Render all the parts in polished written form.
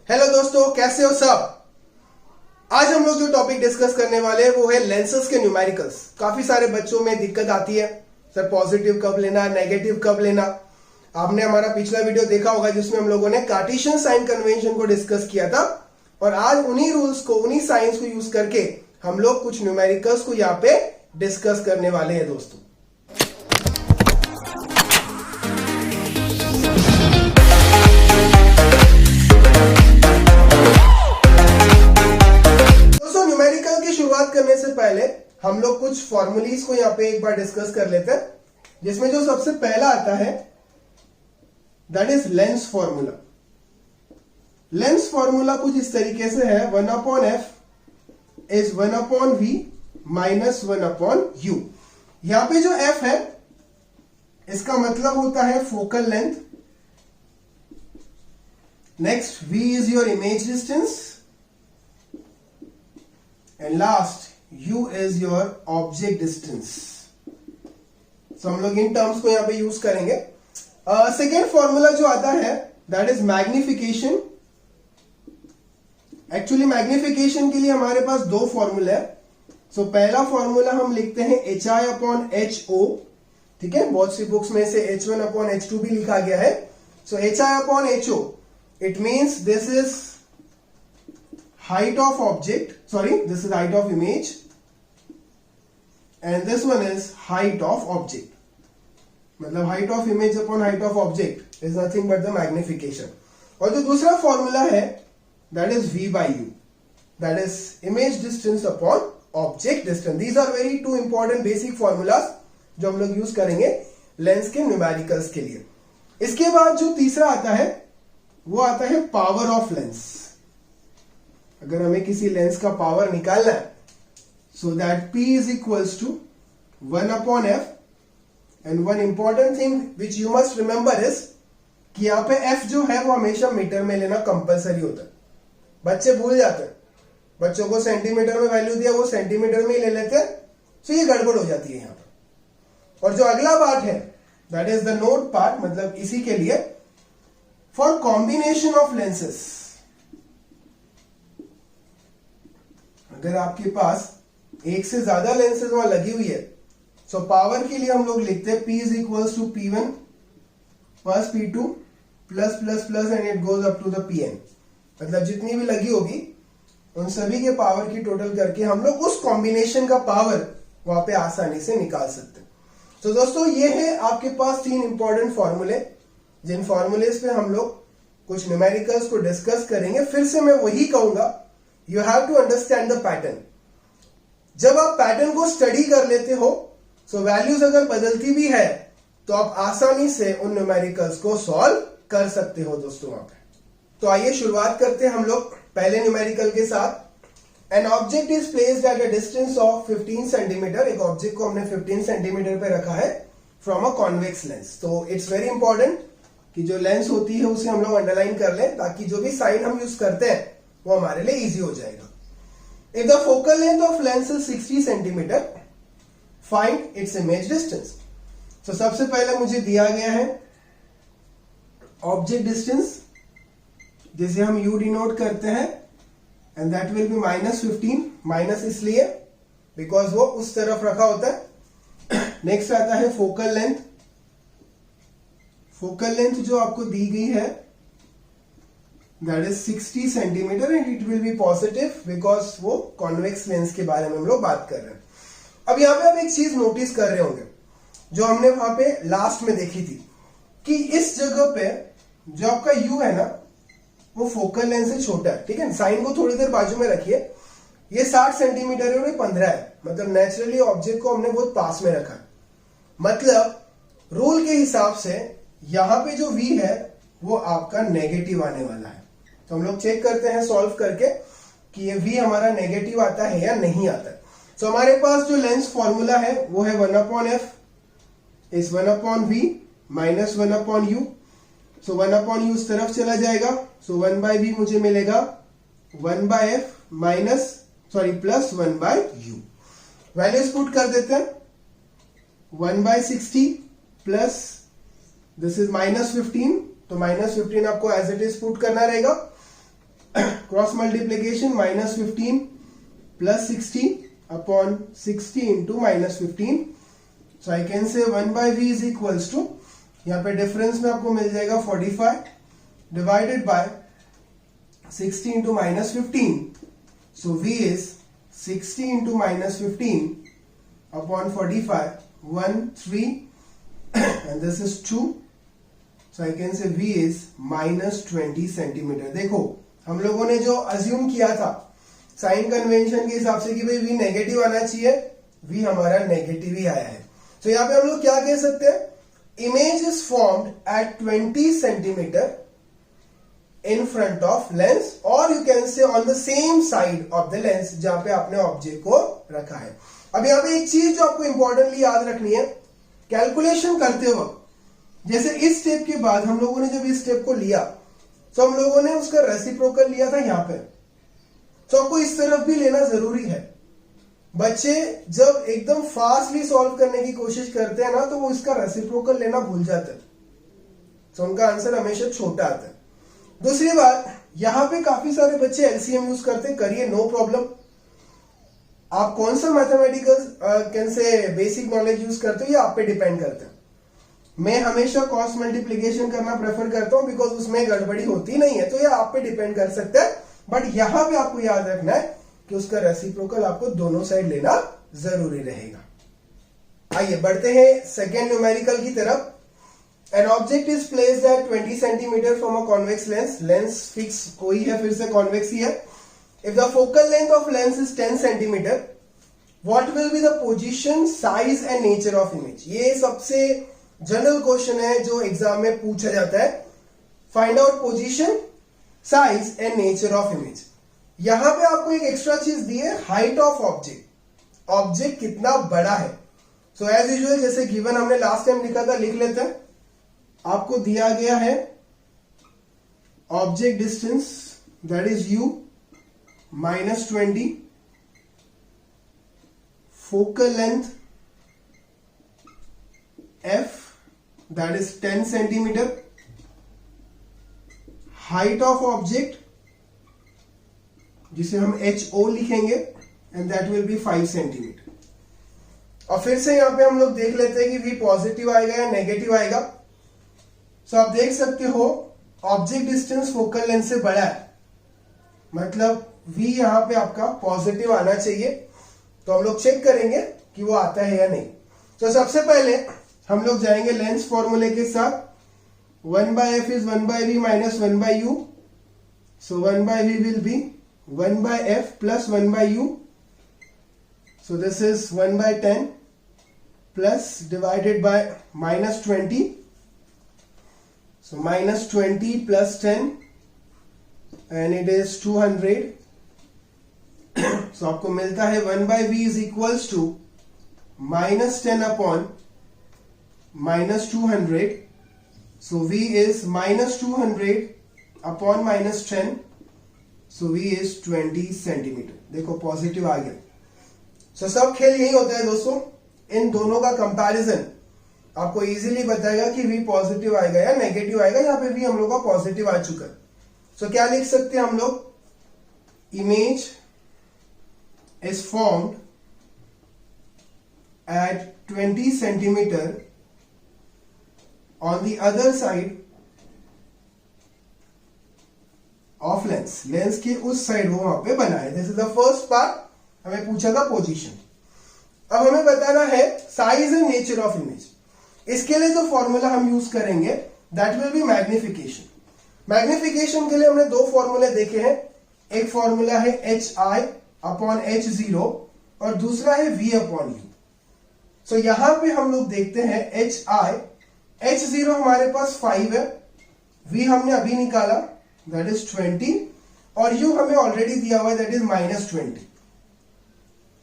Hello दोस्तों, कैसे हो सब। आज हम लोग जो टॉपिक डिस्कस करने वाले हैं वो है लेंसेज के न्यूमेरिकल्स। काफी सारे बच्चों में दिक्कत आती है, सर पॉजिटिव कब लेना, नेगेटिव कब लेना। आपने हमारा पिछला वीडियो देखा होगा जिसमें हम लोगों ने कार्टेशियन साइन कन्वेंशन को डिस्कस किया था, और आज उन्हीं रूल्स को, उन्हीं साइंस को यूज करके हम लोग कुछ न्यूमेरिकल्स को यहाँ पे डिस्कस करने वाले हैं दोस्तों। शुरुआत करने से पहले हम लोग कुछ फॉर्मूलीज को यहां पे एक बार डिस्कस कर लेते हैं, जिसमें जो सबसे पहला आता है that is lens formula. Lens formula कुछ इस तरीके से है, 1/f is 1/v minus 1/u। यहां पे जो f है इसका मतलब होता है focal length. Next v is your image distance, and last u is your object distance. So हम लोग इन टर्म्स को यहां पे यूज करेंगे। सेकेंड फॉर्मूला जो आता है that is magnification. Actually magnification के लिए हमारे पास दो फॉर्मूला है। सो पहला फॉर्मूला हम लिखते हैं hi/ho, ठीक है। बहुत सी बुक्स में से h1/h2 भी लिखा गया है। सो hi/ho it means this is height of object, this is height of image, and this one is height of object. मतलब height of image upon height of object is nothing but the magnification. और जो दूसरा formula है that is v/u, that is image distance upon object distance. These are very two important basic formulas जो हम लोग use करेंगे lens के numericals के लिए। इसके बाद जो तीसरा आता है वो आता है पावर ऑफ लेंस। अगर हमें किसी लेंस का पावर निकालना है, so that P is equals to 1/f, and one important thing which you must remember is कि यहाँ पे f जो है वो हमेशा मीटर में लेना कंपलसरी होता है। बच्चे भूल जाते हैं, बच्चों को सेंटीमीटर में वैल्यू दिया वो सेंटीमीटर में ही ले लेते हैं, सो ये गड़बड़ हो जाती है यहाँ पर। और जो अगला पार्ट है that is the note part, मतलब इसी के लिए फॉर कॉम्बिनेशन ऑफ लेंसेस, अगर आपके पास एक से ज्यादा लेंसेज वहां लगी हुई है, सो पावर के लिए हम लोग लिखते हैं P is equals to P1 plus P2 plus plus plus and it goes up to the Pn। मतलब जितनी भी लगी होगी उन सभी के पावर की टोटल करके हम लोग उस कॉम्बिनेशन का पावर वहां पे आसानी से निकाल सकते हैं। तो दोस्तों ये है आपके पास तीन इंपॉर्टेंट फॉर्मूले, जिन फॉर्मूलेस पे हम लोग कुछ न्यूमेरिकल्स को डिस्कस करेंगे। फिर से मैं वही कहूंगा, You have to understand the pattern. जब आप पैटर्न को स्टडी कर लेते हो, सो वैल्यूज अगर बदलती भी है तो आप आसानी से उन न्यूमेरिकल्स को सॉल्व कर सकते हो दोस्तों वहां पे। तो आइए शुरुआत करते हैं हम लोग पहले न्यूमेरिकल के साथ। An object is placed at a distance of 15 centimetre. एक ऑब्जेक्ट को हमने 15 सेंटीमीटर पे रखा है फ्रॉम अ कॉन्वेक्स लेंस। तो इट्स वेरी इंपॉर्टेंट कि जो लेंस होती है उसे हम लोग अंडरलाइन कर लें, ताकि जो भी साइन हम यूज करते हैं वो हमारे लिए इजी हो जाएगा। If the focal length of lens is 60 centimetre, find its image distance. तो सबसे पहले मुझे दिया गया है ऑब्जेक्ट डिस्टेंस, जिसे हम u डिनोट करते हैं, and that will B -15। Minus इसलिए बिकॉज वो उस तरफ रखा होता है। नेक्स्ट आता है फोकल लेंथ। फोकल लेंथ जो आपको दी गई है that is 60 centimetre and it will be positive because वो कॉन्वेक्स लेंस के बारे में हम लोग बात कर रहे हैं। अब यहां पे आप एक चीज नोटिस कर रहे होंगे जो हमने वहां पे लास्ट में देखी थी, कि इस जगह पे जो आपका U है ना वो फोकल लेंस से छोटा है, ठीक है। साइन को थोड़ी देर बाजू में रखिए। ये 60 सेंटीमीटर है और ये 15 है, मतलब नेचुरली ऑब्जेक्ट को हमने बहुत पास में रखा है। मतलब रूल के हिसाब से यहां पे जो V है वो आपका नेगेटिव आने वाला है। तो हम लोग चेक करते हैं सॉल्व करके कि ये V हमारा नेगेटिव आता है या नहीं आता है। सो हमारे पास जो लेंस फॉर्मूला है वो है 1/f is 1/v minus 1/u। So 1/u इस तरफ चला जाएगा, सो 1/v मुझे मिलेगा 1/f minus plus 1/u। Values put कर देते हैं। 1/60 प्लस दिस इज -15, तो -15 आपको एज इट इज पुट करना रहेगा। Cross multiplication -15 plus 60 upon 60 into -15. So I can say 1/v is equals to, यहाँ पे डिफरेंस में आपको मिल जाएगा 45 divided by 60 into -15. So v is 60 into -15 upon 45, 1 3 and this is 2. So I can say v is -20 centimetre. देखो हम लोगों ने जो अज्यूम किया था साइन कन्वेंशन के हिसाब से कि भाई v नेगेटिव आना चाहिए, v हमारा नेगेटिव ही आया है. तो यहाँ पे हम लोग क्या कह सकते हैं, image is formed at 20 centimetre in front of lens, और you can say on the same side of the lens जहां पे आपने ऑब्जेक्ट को रखा है. अब यहाँ पे एक चीज जो आपको इंपॉर्टेंटली याद रखनी है, कैलकुलेशन करते वक्त जैसे इस स्टेप के बाद हम लोगों ने जब इस स्टेप को लिया तो हम लोगों ने उसका रेसिप्रोकल लिया था यहाँ पे, तो आपको इस तरफ भी लेना जरूरी है. बच्चे जब एकदम फास्टली सॉल्व करने की कोशिश करते हैं ना तो वो इसका रेसिप्रोकल लेना भूल जाते हैं, तो उनका आंसर हमेशा छोटा आता है. दूसरी बात, यहां पे काफी सारे बच्चे एलसीएम यूज करते, करिए, नो प्रॉब्लम. आप कौन सा mathematical can say basic knowledge use करते हो ये आप पे डिपेंड करता है. मैं हमेशा क्रॉस मल्टीप्लीकेशन करना प्रेफर करता हूं बिकॉज उसमें गड़बड़ी होती नहीं है, तो ये आप पे डिपेंड कर सकता है. बट यहां पे आपको याद रखना है कि उसका रेसिप्रोकल आपको दोनों साइड लेना जरूरी रहेगा. आइए बढ़ते हैं सेकेंड न्यूमेरिकल की तरफ. An object is placed at 20 centimeter from a convex lens. Lens fix कोई है, फिर से convex ही है. If the focal length of lens is 10 centimeter, what will be the position, size and nature of image? ये सबसे general question है जो exam में पूछा जाता है. Find out position, size and nature of image. यहां पे आपको एक एक्स्ट्रा चीज दी है, हाइट ऑफ ऑब्जेक्ट. ऑब्जेक्ट कितना बड़ा है. सो एज यूजुअल जैसे गिवन हमने लास्ट टाइम लिखा था, लिख लेते हैं. आपको दिया गया है object distance that is u -20, focal length f that is 10 centimetre, height of object जिसे हम ho लिखेंगे and that will B 5 centimetre. और फिर से यहां पे हम लोग देख लेते हैं कि v पॉजिटिव आएगा या नेगेटिव आएगा. सो आप देख सकते हो ऑब्जेक्ट डिस्टेंस फोकल लेंथ से बड़ा है, मतलब v यहां पे आपका पॉजिटिव आना चाहिए. तो हम लोग चेक करेंगे कि वो आता है या नहीं. तो सबसे पहले हम लोग जाएंगे लेंस फॉर्मूले के साथ. 1/f is 1/v minus 1/u. So 1/v will be 1/f plus 1/u. So this is 1/10 plus divided by -20. So -20 plus 10 and it is 200. So आपको मिलता है 1/v is equals to -10 upon -200. So v is -200 upon -10. So v is 20 centimetre. देखो positive आ गया. So सब खेल यही होता है दोस्तों, इन दोनों का कंपैरिजन आपको इजीली बताएगा कि v पॉजिटिव आएगा या नेगेटिव आएगा. यहाँ पे v हम लोग का पॉजिटिव आ चुका है. So क्या लिख सकते हैं हम लोग, image is formed at 20 centimeter on the other side of lens. Lens के उस साइड वो वहां पे बना है. This is the first part. हमें पूछा था पोजीशन. अब हमें बताना है size and nature of image. इसके लिए जो फॉर्मूला हम यूज करेंगे that will B magnification. Magnification के लिए हमने दो फॉर्मूले देखे हैं. एक फॉर्मूला है HI अपॉन H0 और दूसरा है V अपॉन U. सो यहां पे हम लोग देखते हैं HI, H0 हमारे पास 5 है, V हमने अभी निकाला दैट इज 20 और U हमें ऑलरेडी दिया हुआ है दैट इज -20.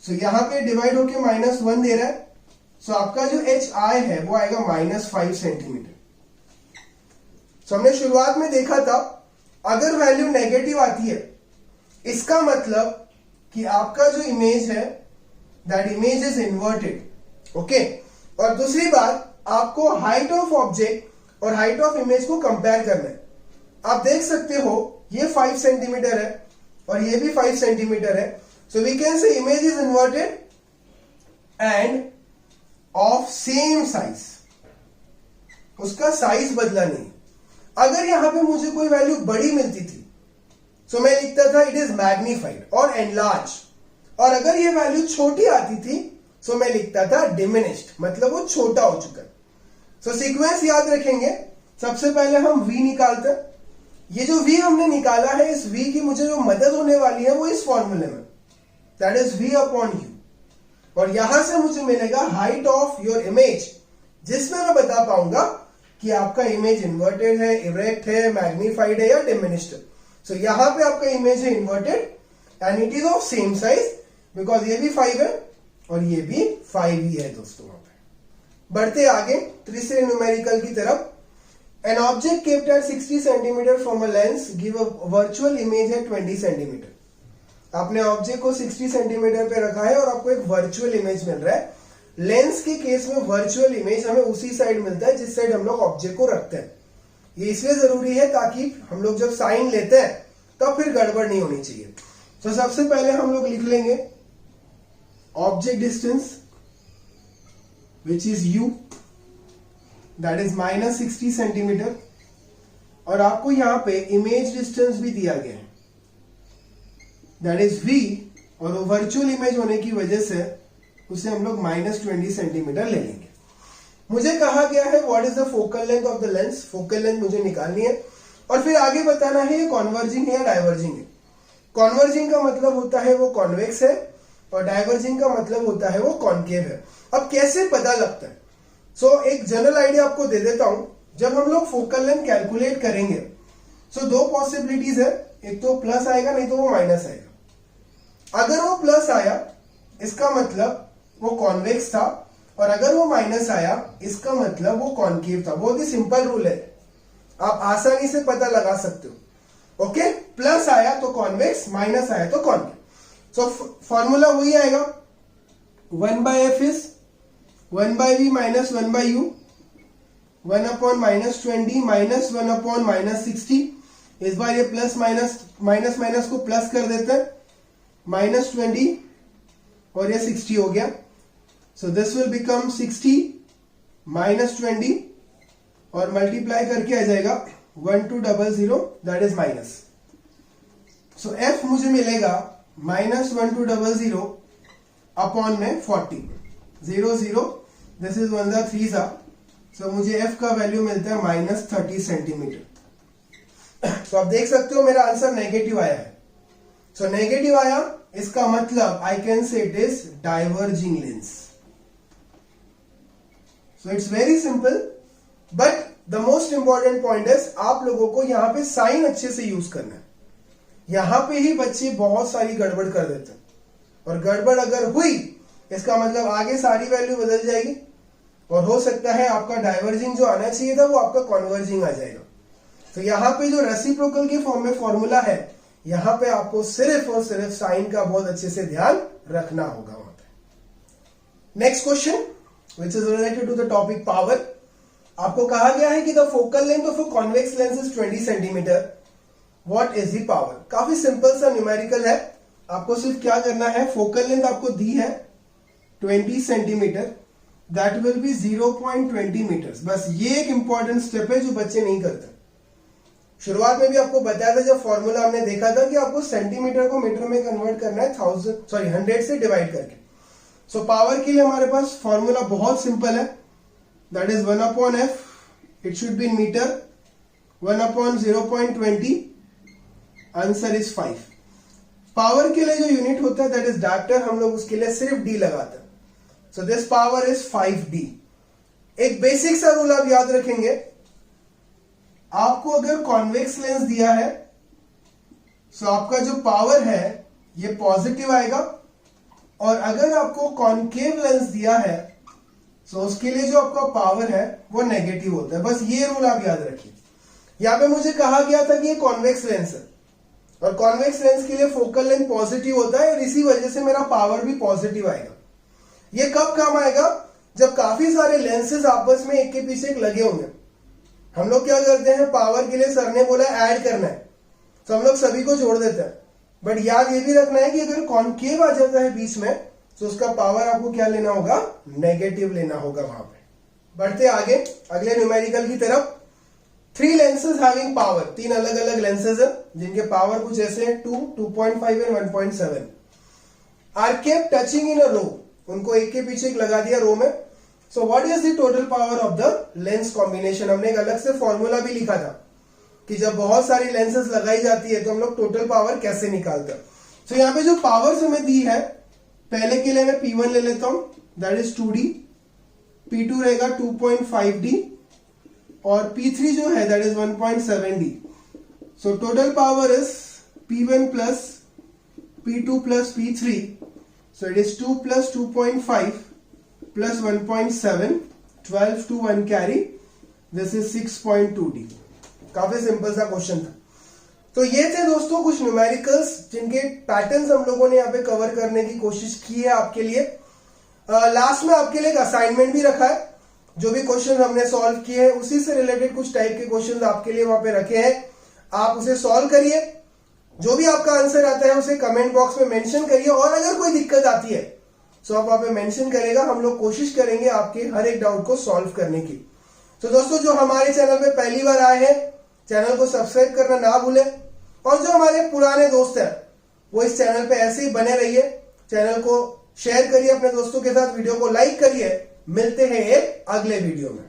सो यहां पे डिवाइड होके -1 दे रहा है. सो आपका जो HI है वो आएगा -5 सेंटीमीटर. सो हमने शुरुआत में देखा था अगर वैल्यू नेगेटिव आती है इसका मतलब कि आपका जो इमेज है that image is inverted. Okay. और दूसरी बात, आपको हाइट ऑफ ऑब्जेक्ट और हाइट ऑफ इमेज को कंपेयर करना है. आप देख सकते हो ये 5 सेंटीमीटर है और ये भी 5 सेंटीमीटर है, so we can say image is inverted and of same size, उसका साइज बदला नहीं। अगर यहां पे मुझे कोई वैल्यू बड़ी मिलती थी सो मैं लिखता था इट इज मैग्नीफाइड और एनलार्ज, और अगर ये वैल्यू छोटी आती थी सो मैं लिखता था डिमिनिश्ड, मतलब वो छोटा हो चुका है। सो सीक्वेंस याद रखेंगे, सबसे पहले हम v निकालते हैं। ये जो v हमने निकाला है, इस v की मुझे जो मदद होने वाली है वो इस फॉर्मूले में, that is v upon u, और यहां से मुझे मिलेगा हाइट ऑफ योर इमेज, जिसमें मैं बता पाऊंगा कि आपका इमेज इन्वर्टेड है, इरेक्ट है, मैग्नीफाइड है या डिमिनिश्ड है। सो यहां पे आपका इमेज है inverted and it is of same size, because ये भी 5 है और ये भी 5 ही है दोस्तों। वहां पे बढ़ते आगे तीसरे न्यूमेरिकल की तरफ। An object kept at 60 centimetre from a lens give a virtual image है 20 सेंटीमीटर। आपने ऑब्जेक्ट को 60 सेंटीमीटर पे रखा है और आपको एक वर्चुअल इमेज मिल रहा है। लेंस के केस में वर्चुअल इमेज हमें उसी साइड मिलता है जिस साइड हम लोग ऑब्जेक्ट को रखते हैं। ये इसलिए जरूरी है ताकि हम लोग जब साइन लेते हैं तब फिर गड़बड़ नहीं होनी चाहिए। तो सबसे पहले हम लोग लिख लेंगे object distance which is u, that is -60 centimetre, और आपको यहां पे इमेज डिस्टेंस भी दिया गया है, दैट इज v, और वो वर्चुअल इमेज होने की वजह से उसे हम लोग -20 सेंटीमीटर ले लेंगे। मुझे कहा गया है what is the focal length of the lens, focal length मुझे निकालनी है और फिर आगे बताना है ये कॉन्वर्जिंग है या डाइवर्जिंग है। कॉन्वर्जिंग का मतलब होता है वो कॉन्वेक्स है और डाइवर्जिंग का मतलब होता है वो कॉनकेव है। अब कैसे पता लगता है? सो एक जनरल आइडिया आपको दे देता हूं। जब हम लोग फोकल लेंथ कैलकुलेट करेंगे सो दो पॉसिबिलिटीज है, एक तो प्लस आएगा नहीं तो वो माइनस आएगा। अगर वो प्लस आया इसका मतलब वो कॉन्वेक्स था, और अगर वो माइनस आया इसका मतलब वो कॉनकेव था। बहुत ही सिंपल रूल है, आप आसानी से पता लगा सकते हो। ओके, प्लस आया तो कॉन्वेक्स, माइनस आया तो कॉनकेव। सो फॉर्मूला वही आएगा, 1/f is 1/v minus 1/u, 1/-20 minus 1/-60। इस बार ये प्लस माइनस माइनस को प्लस कर देते हैं, -20 और ये 60 हो गया। सो दिस विल बिकम 60 -20 और मल्टीप्लाई करके आ जाएगा 1200, that is minus. So f मुझे मिलेगा -1200 अपॉन में 40, 0 दिस इज 1 ज़ा 3 ज़ा, सो मुझे f का वैल्यू मिलता है -30 सेंटीमीटर। तो आप देख सकते हो मेरा आंसर नेगेटिव आया है। सो नेगेटिव आया इसका मतलब I can say it is diverging lens. So it's very simple, but the most important point is आप लोगों को यहां पे साइन अच्छे से यूज करना है। यहां पे ही बच्चे बहुत सारी गड़बड़ कर देते हैं, और गड़बड़ अगर हुई इसका मतलब आगे सारी वैल्यू बदल जाएगी और हो सकता है आपका डाइवर्जिंग जो आना चाहिए था वो आपका कॉन्वर्जिंग आ जाएगा। तो यहां पे जो रेसिप्रोकल के फॉर्म में फॉर्मूला है, यहां पे आपको सिर्फ और सिर्फ साइन का बहुत अच्छे से ध्यान रखना होगा वहां पे। Next question which is related to the topic power. आपको कहा गया है कि the focal length of a convex lens is 20 centimetre, what is the power. काफी सिंपल सा न्यूमेरिकल है, आपको सिर्फ क्या करना है, फोकल लेंथ आपको दी है 20 centimetre, that will be 0.20 metres. बस ये एक इंपॉर्टेंट स्टेप है जो बच्चे नहीं करते। शुरुआत में भी आपको बताया था जब फॉर्मूला हमने देखा था कि आपको सेंटीमीटर को मीटर में कन्वर्ट करना है 100 से डिवाइड करके। सो पावर के लिए हमारे पास फॉर्मूला बहुत सिंपल है, that is 1/f, it should be in metre, 1/0.20, answer is 5। Power के लिए जो यूनिट होता है दैट इज डायरेक्टर, हम लोग उसके लिए सिर्फ d लगाते हैं। So this power is 5d। एक बेसिक सा रूल आप याद रखेंगे, आपको अगर कॉन्वेक्स लेंस दिया है सो आपका जो पावर है ये पॉजिटिव आएगा, और अगर आपको कॉनकेव लेंस दिया है सो उसके लिए जो आपका पावर है वो नेगेटिव होता है। बस ये रूल आप याद रखिए। यहां पे मुझे कहा गया था कि ये कॉन्वेक्स लेंस है और कॉन्वेक्स लेंस के लिए फोकल लेंथ पॉजिटिव होता है और इसी वजह से मेरा पावर भी पॉजिटिव आएगा। ये कब काम आएगा, जब काफी सारे लेंसेज आपस में एक के पीछे एक लगे होंगे। हम लोग क्या करते हैं, पावर के लिए सर ने बोला ऐड करना है, तो हम लोग सभी को जोड़ देते हैं, बट याद ये भी रखना है कि अगर कॉन्केव आ जाता है बीच में तो उसका पावर आपको क्या लेना होगा, नेगेटिव लेना होगा वहां पे। बढ़ते आगे अगले न्यूमेरिकल की तरफ। 3 लेंसेज हैविंग पावर, 3 अलग अलग लेंसेज है जिनके पावर कुछ ऐसे हैं 2, 2.5 एंड 1.7 आर केप्ट टचिंग इन अ रो, उनको एक के पीछे एक लगा दिया रो में। So what is the total power of the lens combination. हमने एक अलग से फॉर्मूला भी लिखा था कि जब बहुत सारी लेंसेज लगाई जाती है तो हम लोग टोटल पावर कैसे निकालते हैं। सो यहाँ पे जो पावर्स हमें दी है, पहले के लिए मैं P1 ले लेता हूं, दैट इज 2D, P2 रहेगा 2.5D और P3 जो है that is 1.7D। So total power is P1 plus P2 plus P3, so it is 2 plus 2.5 plus 1.7, 12 to 1 carry, this is 6.2D। काफी सिंपल सा क्वेश्चन था। तो ये थे दोस्तों कुछ न्यूमेरिकल्स जिनके पैटर्न्स हम लोगों ने यहाँ पे कवर करने की कोशिश की है आपके लिए। लास्ट में आपके लिए एक असाइनमेंट भी रखा है, जो भी क्वेश्चन हमने सॉल्व किए हैं उसी से रिलेटेड कुछ टाइप के क्वेश्चन आपके लिए वहां पे रखे हैं, आप उसे सॉल्व करिए। जो भी आपका आंसर आता है उसे कमेंट बॉक्स में मेंशन करिए, और अगर कोई दिक्कत आती है तो आप वहां पे मेंशन करेगा, हम लोग कोशिश करेंगे आपके हर एक डाउट को सॉल्व करने की। तो दोस्तों जो हमारे चैनल पे पहली बार आए हैं, चैनल को सब्सक्राइब करना ना भूलें, और जो हमारे पुराने दोस्त हैं वो इस चैनल पे ऐसे ही बने रहिए। चैनल को शेयर करिए अपने दोस्तों के साथ, वीडियो को लाइक करिए। मिलते हैं एक अगले वीडियो में।